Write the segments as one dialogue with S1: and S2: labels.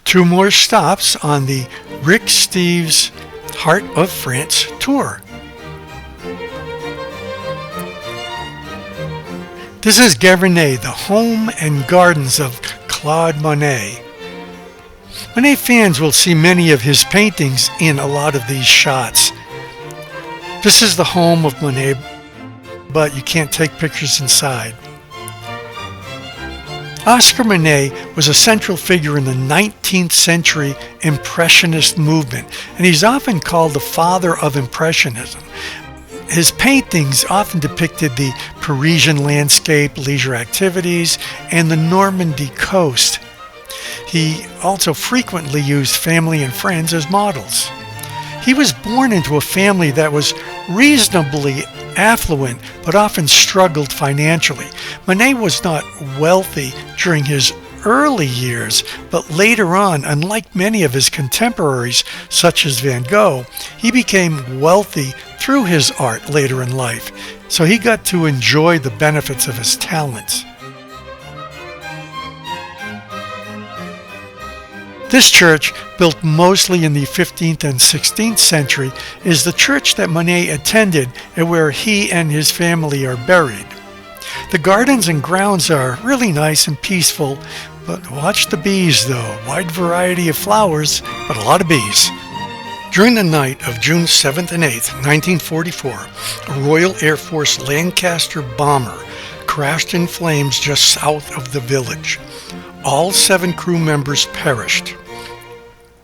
S1: 2 more stops on the Rick Steves Heart of France tour. This is Giverny, the home and gardens of Claude Monet. Monet fans will see many of his paintings in a lot of these shots. This is the home of Monet, but you can't take pictures inside. Oscar Monet was a central figure in the 19th century Impressionist movement, and he's often called the father of Impressionism. His paintings often depicted the Parisian landscape, leisure activities, and the Normandy coast. He also frequently used family and friends as models. He was born into a family that was reasonably affluent, but often struggled financially. Monet was not wealthy during his early years, but later on, unlike many of his contemporaries, such as Van Gogh, he became wealthy through his art later in life, so he got to enjoy the benefits of his talents. This church, built mostly in the 15th and 16th century, is the church that Monet attended and where he and his family are buried. The gardens and grounds are really nice and peaceful, but watch the bees though. Wide variety of flowers, but a lot of bees. During the night of June 7th and 8th, 1944, a Royal Air Force Lancaster bomber crashed in flames just south of the village. All 7 crew members perished.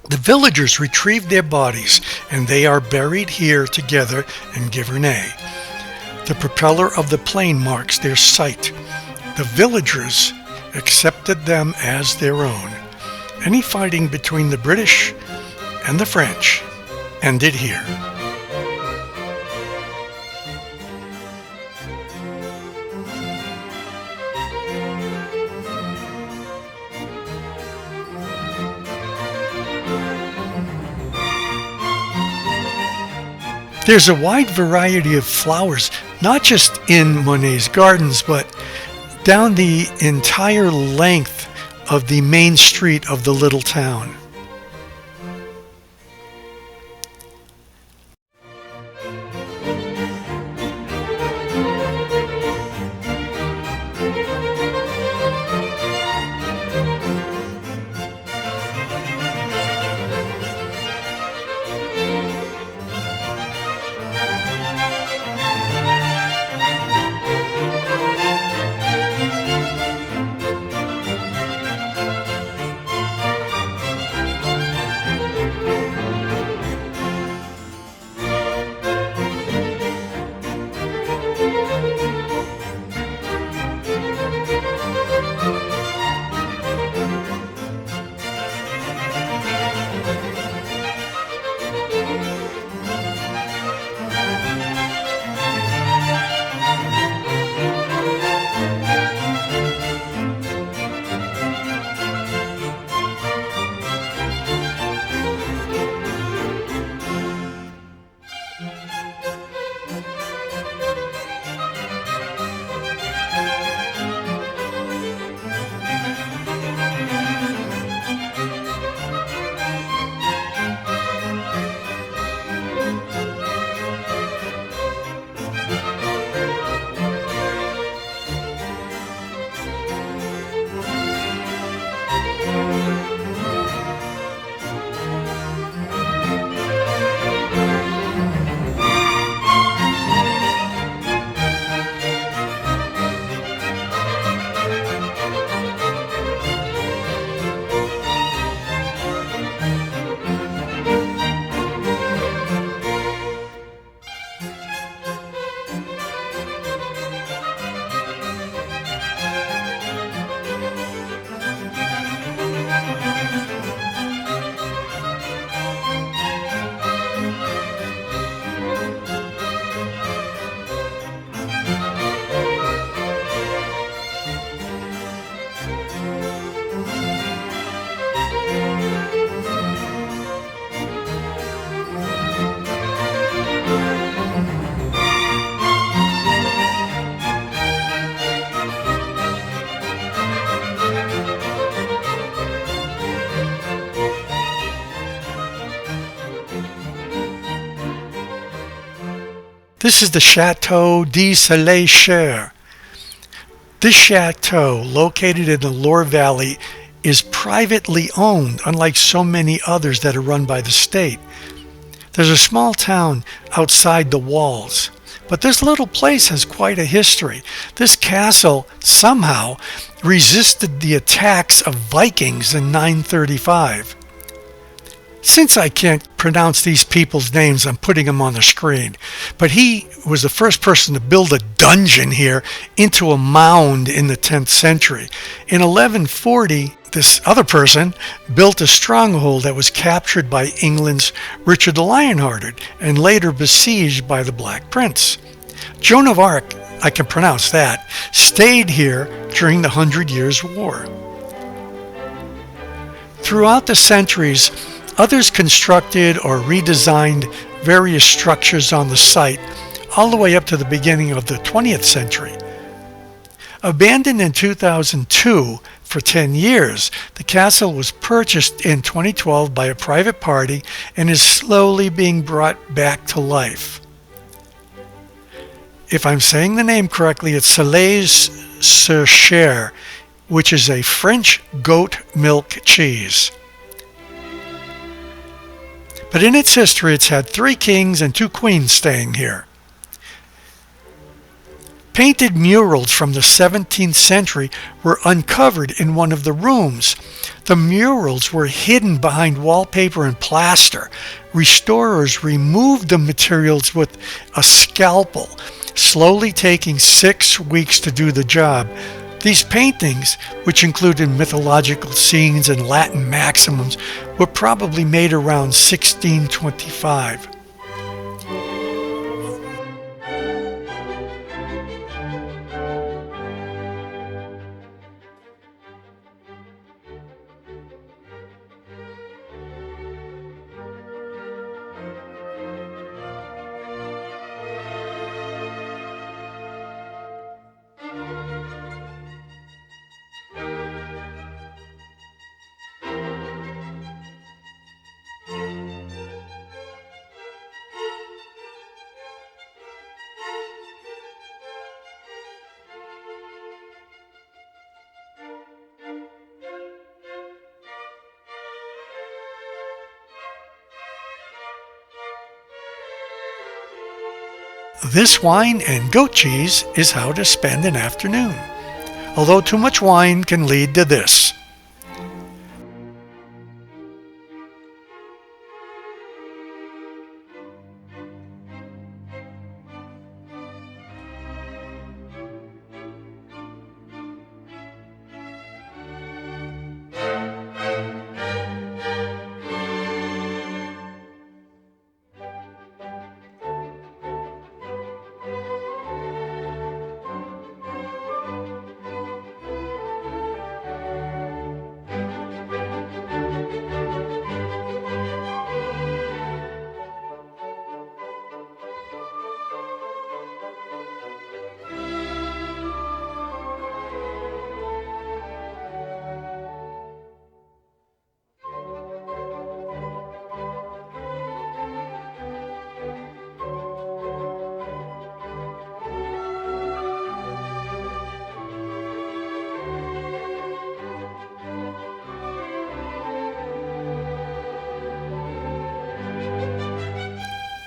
S1: The villagers retrieved their bodies, and they are buried here together in Giverny. The propeller of the plane marks their site. The villagers accepted them as their own. Any fighting between the British and the French ended here. There's a wide variety of flowers, not just in Monet's gardens, but down the entire length of the main street of the little town. This is the Chateau de Cher. This chateau, located in the Loire Valley, is privately owned, unlike so many others that are run by the state. There's a small town outside the walls, but this little place has quite a history. This castle somehow resisted the attacks of Vikings in 935. Since I can't pronounce these people's names, I'm putting them on the screen. But he was the first person to build a dungeon here into a mound in the 10th century. In 1140, this other person built a stronghold that was captured by England's Richard the Lionhearted and later besieged by the Black Prince. Joan of Arc, I can pronounce that, stayed here during the 100 Years' War. Throughout the centuries, others constructed or redesigned various structures on the site, all the way up to the beginning of the 20th century. Abandoned in 2002 for 10 years, the castle was purchased in 2012 by a private party and is slowly being brought back to life. If I'm saying the name correctly, it's Cher, which is a French goat milk cheese. But in its history, it's had 3 kings and 2 queens staying here. Painted murals from the 17th century were uncovered in one of the rooms. The murals were hidden behind wallpaper and plaster. Restorers removed the materials with a scalpel, slowly taking 6 weeks to do the job. These paintings, which included mythological scenes and Latin maxims, were probably made around 1625. This wine and goat cheese is how to spend an afternoon, although too much wine can lead to this.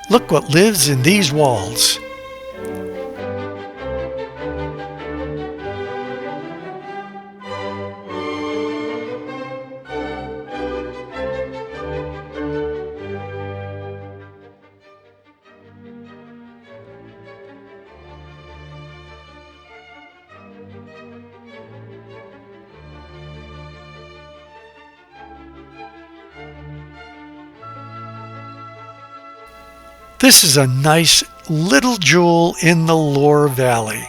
S1: Look what lives in these walls. This is a nice little jewel in the Loire Valley.